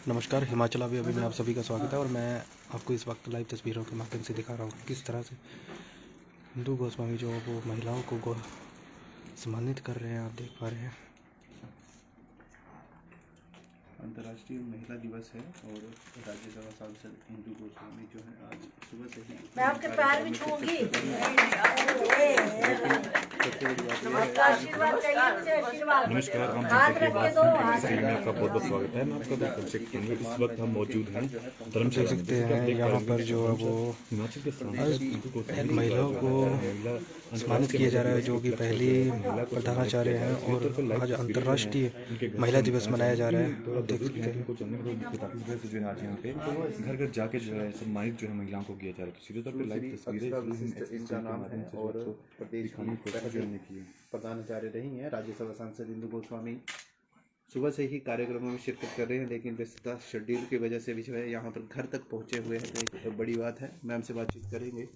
नमस्कार, हिमाचल अभी में आप सभी का स्वागत है। और मैं आपको इस वक्त लाइव तस्वीरों के माध्यम से दिखा रहा हूँ किस तरह से इंदु गोस्वामी जो वो महिलाओं को सम्मानित कर रहे हैं। आप देख पा रहे हैं। अंतर्राष्ट्रीय महिला दिवस है और राज्यसभा सांसद इंदु गोस्वामी जो है आज सुबह से ही मैं आपके पैर भी छूंगी। आशीर्वाद चाहिए मुझे, आशीर्वाद। नमस्कार, हम हाथ रख के दो। में आपका बहुत बहुत स्वागत है। मैं आपका बिल्कुल चेक करूँगा। इस वक्त हम मौजूद हैं धर्मशाला देख सकते हैं यहाँ पर जो है वो हिमाचल के एक महिलाओं को सम्मानित किया जा रहा है जो कि पहली प्रधानाचार्य हैं। और आज अंतर्राष्ट्रीय महिला दिवस मनाया जा रहा है। आप देख सकते हैं को जानने में जो है आज यहाँ पे घर घर जाके जो है सम्मानित जो है महिलाओं को किया जा रहा है। तो सीधे तौर पे लाइव तस्वीरें इनका नाम है और प्रदेश दिखाने की कोशिश करने की प्रधानाचार्य रही हैं राज्यसभा सांसद इंदु गोस्वामी। सुबह से ही कार्यक्रमों में शिरकत कर रहे हैं, लेकिन व्यस्तता शेड्यूल की वजह से भी जो है यहाँ पर घर तक पहुँचे हुए हैं। तो एक बड़ी बात है। मैम से बातचीत करेंगे।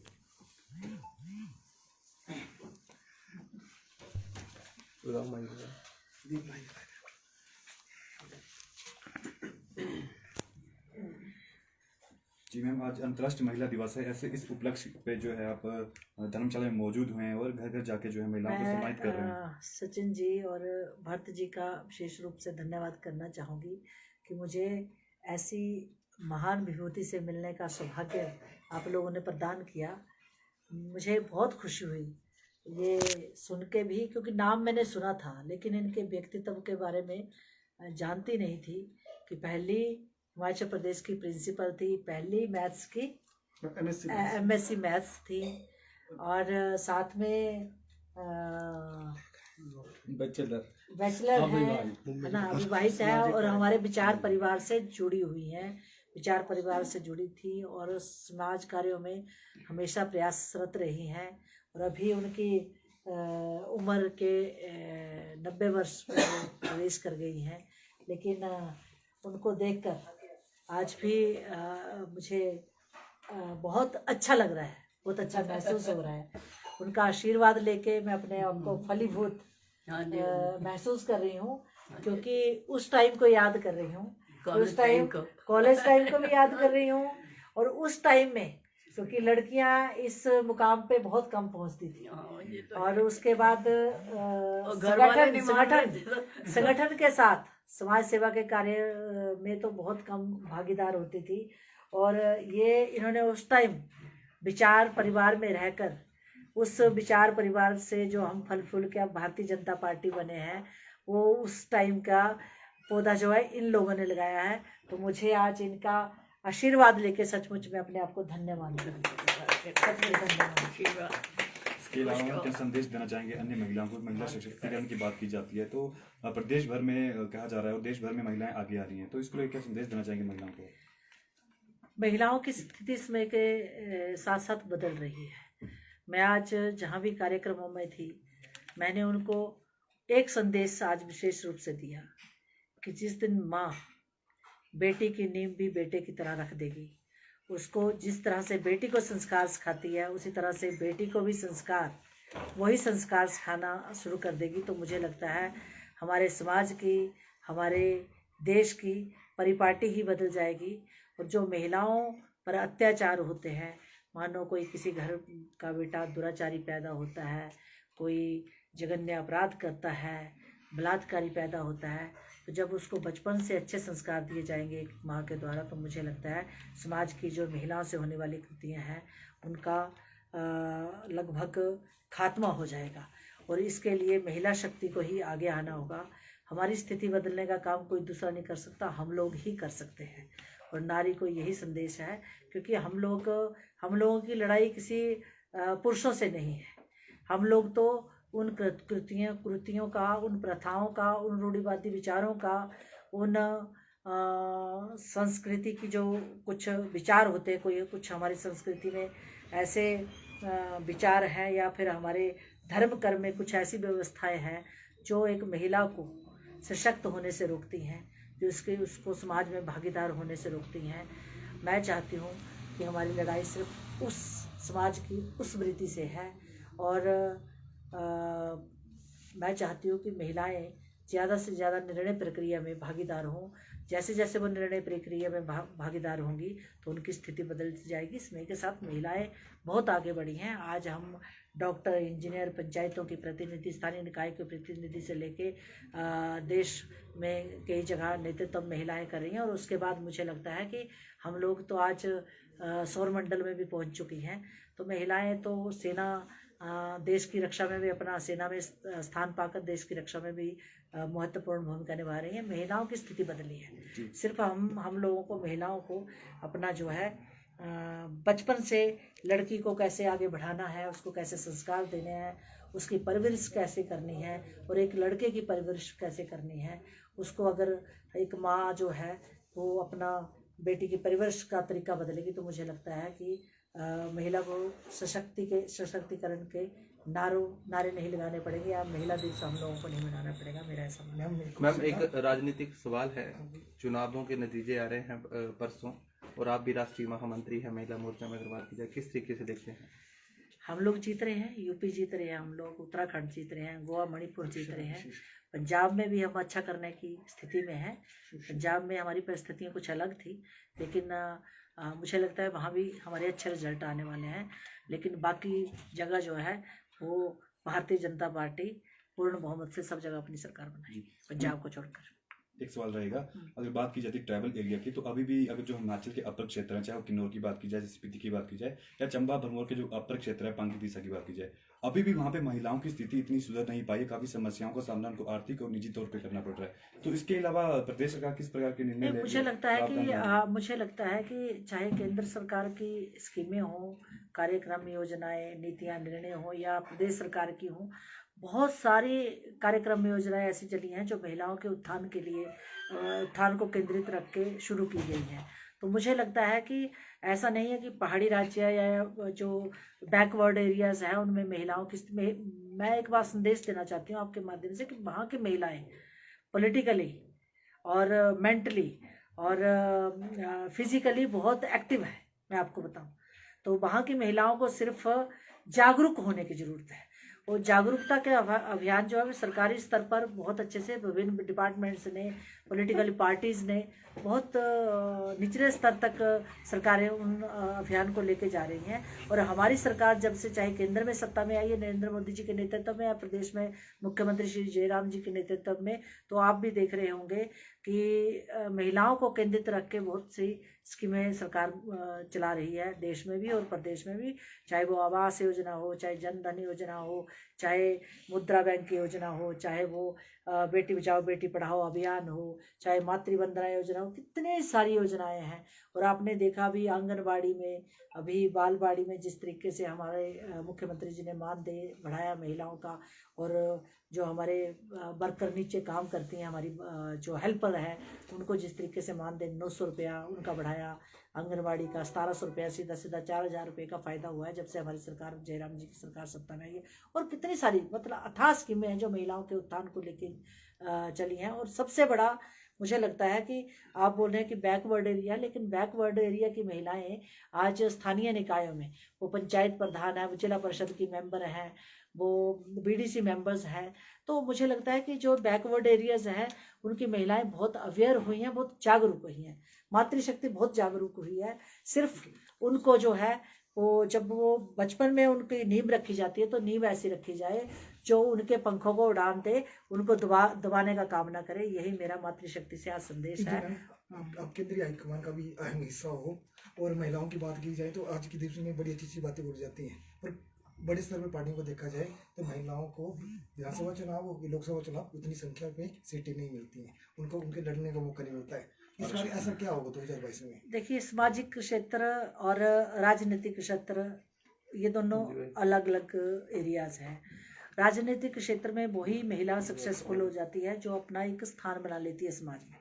जी मैम, आज अंतर्राष्ट्रीय महिला दिवस है। ऐसे इस उपलक्ष्य पे जो है आप धर्मशाला में मौजूद हुए हैं और घर घर जाके जो है महिलाओं को सम्मानित कर रहे हैं। सचिन जी और भरत जी का विशेष रूप से धन्यवाद करना चाहूँगी कि मुझे ऐसी महान विभूति से मिलने का सौभाग्य आप लोगों ने प्रदान किया। मुझे बहुत खुशी हुई ये सुन के भी, क्योंकि नाम मैंने सुना था लेकिन इनके व्यक्तित्व के बारे में जानती नहीं थी कि पहली हिमाचल प्रदेश की प्रिंसिपल थी, पहली मैथ्स की एमएससी मैथ्स थी और साथ में बैचलर है ना, अविवाहित है और हमारे विचार परिवार से जुड़ी हुई हैं, विचार परिवार से जुड़ी थी और समाज कार्यों में हमेशा प्रयासरत रही हैं। और अभी उनकी उम्र के 90 वर्ष में प्रवेश कर गई हैं, लेकिन उनको देखकर आज भी मुझे बहुत अच्छा लग रहा है, बहुत अच्छा महसूस हो रहा है। उनका आशीर्वाद लेके मैं अपने आप को फलीभूत महसूस कर रही हूँ, क्योंकि उस टाइम को याद कर रही हूँ, उस टाइम कॉलेज टाइम को भी याद कर रही हूँ। और उस टाइम में क्योंकि लड़कियां इस मुकाम पे बहुत कम पहुंचती थी और उसके बाद संगठन के साथ समाज सेवा के कार्य में तो बहुत कम भागीदार होती थी। और ये इन्होंने उस टाइम विचार परिवार में रहकर, उस विचार परिवार से जो हम फल फूल के अब भारतीय जनता पार्टी बने हैं, वो उस टाइम का पौधा जो है इन लोगों ने लगाया है। तो मुझे आज इनका आशीर्वाद लेके सचमुच में अपने आप को धन्य मानती हूँ। इसके अलावा हम क्या संदेश देना चाहेंगे अन्य महिलाओं को? महिला सशक्तिकरण की बात की जाती है तो प्रदेश भर में कहा जा रहा है और देश भर में महिलाएं आगे आ रही हैं, तो इसको लेकर क्या संदेश देना चाहेंगे महिलाओं को? महिलाओं की स्थिति समय के साथ साथ बदल रही है। मैं आज जहाँ भी कार्यक्रमों में थी, मैंने उनको एक संदेश आज विशेष रूप से दिया कि जिस दिन माँ बेटी की नींव भी बेटे की तरह रख देगी, उसको जिस तरह से बेटी को संस्कार सिखाती है उसी तरह से बेटी को भी वही संस्कार सिखाना शुरू कर देगी। तो मुझे लगता है हमारे समाज की, हमारे देश की परिपाटी ही बदल जाएगी। और जो महिलाओं पर अत्याचार होते हैं, मानो कोई किसी घर का बेटा दुराचारी पैदा होता है, कोई जघन्य अपराध करता है, बलात्कारी पैदा होता है, तो जब उसको बचपन से अच्छे संस्कार दिए जाएंगे एक माँ के द्वारा, तो मुझे लगता है समाज की जो महिलाओं से होने वाली कृतियाँ हैं उनका लगभग खात्मा हो जाएगा। और इसके लिए महिला शक्ति को ही आगे आना होगा। हमारी स्थिति बदलने का काम कोई दूसरा नहीं कर सकता, हम लोग ही कर सकते हैं। और नारी को यही संदेश है, क्योंकि हम लोगों की लड़ाई किसी पुरुषों से नहीं है। हम लोग तो उन कृतियों का, उन प्रथाओं का, उन रूढ़िवादी विचारों का, उन संस्कृति की जो कुछ विचार होते हैं, कोई कुछ हमारी संस्कृति में ऐसे विचार हैं या फिर हमारे धर्म कर्म में कुछ ऐसी व्यवस्थाएं हैं जो एक महिला को सशक्त होने से रोकती हैं, जो उसको समाज में भागीदार होने से रोकती हैं। मैं चाहती हूँ कि हमारी लड़ाई सिर्फ उस समाज की उस वृत्ति से है। और मैं चाहती हूँ कि महिलाएं ज़्यादा से ज़्यादा निर्णय प्रक्रिया में भागीदार हों। जैसे जैसे वो निर्णय प्रक्रिया में भागीदार होंगी तो उनकी स्थिति बदल जाएगी। इसमें के साथ महिलाएं बहुत आगे बढ़ी हैं। आज हम डॉक्टर, इंजीनियर, पंचायतों की प्रतिनिधि, स्थानीय निकाय के प्रतिनिधि से लेके देश में कई जगह नेतृत्व महिलाएं कर रही हैं। और उसके बाद मुझे लगता है कि हम लोग तो आज सौर मंडल में भी पहुंच चुकी हैं। तो महिलाएं तो सेना, देश की रक्षा में भी अपना सेना में स्थान पाकर देश की रक्षा में भी महत्वपूर्ण भूमिका निभा रही हैं। महिलाओं की स्थिति बदली है। सिर्फ हम लोगों को, महिलाओं को अपना जो है बचपन से लड़की को कैसे आगे बढ़ाना है, उसको कैसे संस्कार देने हैं, उसकी परवरिश कैसे करनी है और एक लड़के की परवरिश कैसे करनी है, उसको अगर एक माँ जो है वो अपना बेटी की परवरिश का तरीका बदलेगी तो मुझे लगता है कि महिला को सशक्तिकरण के नारे नहीं लगाने पड़ेंगे या महिला दिवस हम लोगों को नहीं मनाना पड़ेगा। मेरा ऐसा मानना है। मैम, एक राजनीतिक सवाल है। चुनावों के नतीजे आ रहे हैं परसों, और आप भी राष्ट्रीय महामंत्री हैं महिला मोर्चा में। अगर बात की जाए, किस तरीके से देखते हैं? हम लोग जीत रहे हैं, यूपी जीत रहे हैं, हम लोग उत्तराखंड जीत रहे हैं, गोवा, मणिपुर जीत रहे हैं। पंजाब में भी हम अच्छा करने की स्थिति में हैं। पंजाब में हमारी परिस्थितियाँ कुछ अलग थी, लेकिन मुझे लगता है वहाँ भी हमारे अच्छे रिजल्ट आने वाले हैं। लेकिन बाकी जगह जो है वो भारतीय जनता पार्टी पूर्ण बहुमत से सब जगह अपनी सरकार बनाएगी, पंजाब को छोड़कर। एक सवाल रहेगा, अगर बात की जाती है ट्राइबल एरिया की, तो अभी भी अगर जो हिमाचल के अपर क्षेत्र हैं, चाहे वो किन्नौर की बात की जाए, स्पीति की बात की जाए, या चंबा भरमौर के जो अपर क्षेत्र है, पांगी तीसा की बात की जाए, अभी भी वहाँ पे महिलाओं की स्थिति इतनी सुधर नहीं पाई है। काफी समस्याओं का सामना उनको आर्थिक और निजी तौर पर करना पड़ रहा है। तो इसके अलावा प्रदेश सरकार किस प्रकार के निर्णय ले? मुझे लगता है कि चाहे केंद्र सरकार की स्कीमें हों, कार्यक्रम, योजनाएं, नीतियां, निर्णय हो, या प्रदेश सरकार की हों, बहुत सारी कार्यक्रम योजनाएं ऐसी चली हैं जो महिलाओं के उत्थान के लिए, उत्थान को केंद्रित रख के शुरू की गई हैं। तो मुझे लगता है कि ऐसा नहीं है कि पहाड़ी राज्य या जो बैकवर्ड एरियाज हैं उनमें महिलाओं की मैं एक बात संदेश देना चाहती हूँ आपके माध्यम से कि वहाँ की महिलाएं पॉलिटिकली और मेंटली और फिजिकली बहुत एक्टिव है। मैं आपको बताऊं तो वहाँ की महिलाओं को सिर्फ जागरूक होने की ज़रूरत है। और जागरूकता के अभियान जो है सरकारी स्तर पर बहुत अच्छे से विभिन्न डिपार्टमेंट्स ने, पॉलिटिकल पार्टीज़ ने बहुत निचले स्तर तक सरकारें उन अभियान को लेके जा रही हैं। और हमारी सरकार जब से, चाहे केंद्र में सत्ता में आई है नरेंद्र मोदी जी के नेतृत्व में, या प्रदेश में मुख्यमंत्री श्री जयराम जी के नेतृत्व में, तो आप भी देख रहे होंगे कि महिलाओं को केंद्रित रख के बहुत सी स्कीमें सरकार चला रही है, देश में भी और प्रदेश में भी। चाहे वो आवास योजना हो, चाहे जन धन योजना हो, चाहे मुद्रा बैंक की योजना हो, चाहे वो बेटी बचाओ बेटी पढ़ाओ अभियान हो, चाहे मातृ वंदना योजना हो, कितनी सारी योजनाएं हैं। और आपने देखा भी आंगनबाड़ी में, अभी बालबाड़ी में जिस तरीके से हमारे मुख्यमंत्री जी ने मानदेय बढ़ाया महिलाओं का, और जो हमारे वर्कर नीचे काम करती हैं, हमारी जो हेल्पर है, उनको जिस तरीके से मानदेय 900 रुपया उनका बढ़ाया, आंगनबाड़ी का 1700 रुपया, सीधा 4000 रुपये का फ़ायदा हुआ है जब से हमारी सरकार, जयराम जी की सरकार सत्ता में आई है। और कितनी सारी मतलब अथाह स्कीमें हैं जो महिलाओं के उत्थान को लेकर चली हैं। और सबसे बड़ा मुझे लगता है कि आप बोल रहे हैं कि बैकवर्ड एरिया, लेकिन बैकवर्ड एरिया की महिलाएं आज स्थानीय निकायों में, वो पंचायत प्रधान है, वो जिला परिषद की मेंबर हैं, वो बीडीसी मेंबर्स हैं। तो मुझे लगता है कि जो बैकवर्ड एरियाज हैं उनकी महिलाएं बहुत अवेयर हुई हैं, बहुत जागरूक हुई हैं, मातृशक्ति बहुत जागरूक हुई है। सिर्फ उनको जो है वो, जब वो बचपन में उनकी नींव रखी जाती है तो नींव ऐसी रखी जाए जो उनके पंखों को उड़ान दे, उनको दबाने का काम ना करे। यही मेरा मातृशक्ति से आज संदेश है। आप केंद्रीय हाईकमान का भी अहम हिस्सा हो, और महिलाओं की बात की जाए तो आज के दिवस में बड़ी अच्छी बातें उड़ जाती हैं, और बड़े स्तर पर पार्टियों को देखा जाए तो महिलाओं को विधानसभा चुनाव और लोकसभा चुनाव उतनी संख्या में सीटें नहीं मिलती हैं, उनको उनके लड़ने का मौका नहीं मिलता है। इस बार ऐसा क्या होगा 2022 में? देखिए, सामाजिक क्षेत्र और राजनीतिक क्षेत्र ये दोनों अलग अलग एरियाज हैं। राजनीतिक क्षेत्र में वही महिला सक्सेसफुल हो जाती है जो अपना एक स्थान बना लेती है समाज में।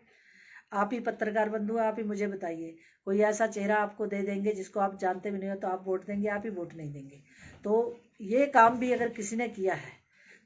आप ही पत्रकार बंधु, आप ही मुझे बताइए, कोई ऐसा चेहरा आपको दे देंगे जिसको आप जानते भी नहीं हो तो आप वोट देंगे, आप ही वोट नहीं देंगे। तो ये काम भी अगर किसी ने किया है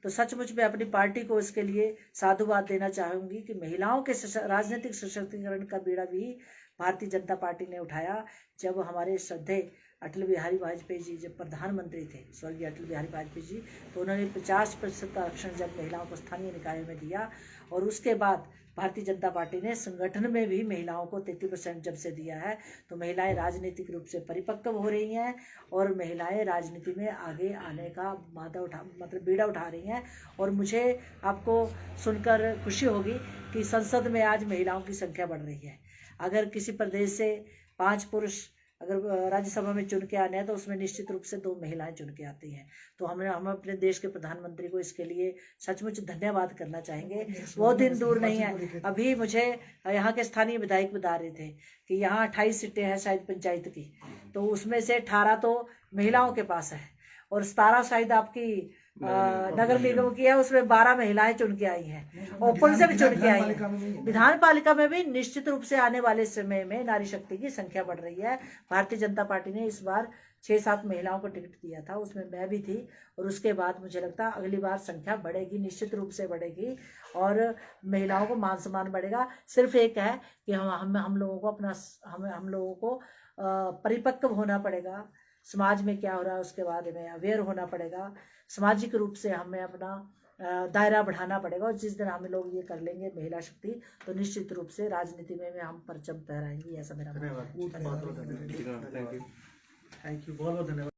तो सचमुच में अपनी पार्टी को इसके लिए साधुवाद देना चाहूँगी कि महिलाओं के राजनीतिक सशक्तिकरण का बीड़ा भी भारतीय जनता पार्टी ने उठाया। जब हमारे श्रद्धेय अटल बिहारी वाजपेयी जी जब प्रधानमंत्री थे, स्वर्गीय अटल बिहारी वाजपेयी जी, तो उन्होंने 50% आरक्षण जब महिलाओं को स्थानीय निकायों में दिया, और उसके बाद भारतीय जनता पार्टी ने संगठन में भी महिलाओं को 33% जब से दिया है, तो महिलाएं राजनीतिक रूप से परिपक्व हो रही हैं और महिलाएं राजनीति में आगे आने का बीड़ा उठा रही हैं। और मुझे आपको सुनकर खुशी होगी कि संसद में आज महिलाओं की संख्या बढ़ रही है। अगर किसी प्रदेश से 5 पुरुष अगर राज्यसभा में चुन के आने हैं तो उसमें निश्चित रूप से 2 महिलाएं चुन के आती हैं। तो हम अपने देश के प्रधानमंत्री को इसके लिए सचमुच धन्यवाद करना चाहेंगे। वो दिन दूर नहीं है। अभी मुझे यहाँ के स्थानीय विधायक बता रहे थे कि यहाँ 28 सीटें हैं शायद पंचायत की, तो उसमें से 18 तो महिलाओं के पास है और 17 शायद आपकी नगर निगम की है, उसमें 12 महिलाएं चुन के आई हैं, ओपन से भी चुन के आई हैं। विधान पालिका में भी निश्चित रूप से आने वाले समय में नारी शक्ति की संख्या बढ़ रही है। भारतीय जनता पार्टी ने इस बार 6-7 महिलाओं को टिकट दिया था, उसमें मैं भी थी, और उसके बाद मुझे लगता है अगली बार संख्या बढ़ेगी, निश्चित रूप से बढ़ेगी और महिलाओं को मान सम्मान बढ़ेगा। सिर्फ एक है कि हम लोगों को अपना हम लोगों को परिपक्व होना पड़ेगा, समाज में क्या हो रहा है उसके बारे में अवेयर होना पड़ेगा, सामाजिक रूप से हमें अपना दायरा बढ़ाना पड़ेगा। और जिस दिन हम लोग ये कर लेंगे महिला शक्ति, तो निश्चित रूप से राजनीति में हम परचम फहराएंगे, ऐसा मेरा मानना है। Thank you. थैंक यू, बहुत बहुत धन्यवाद।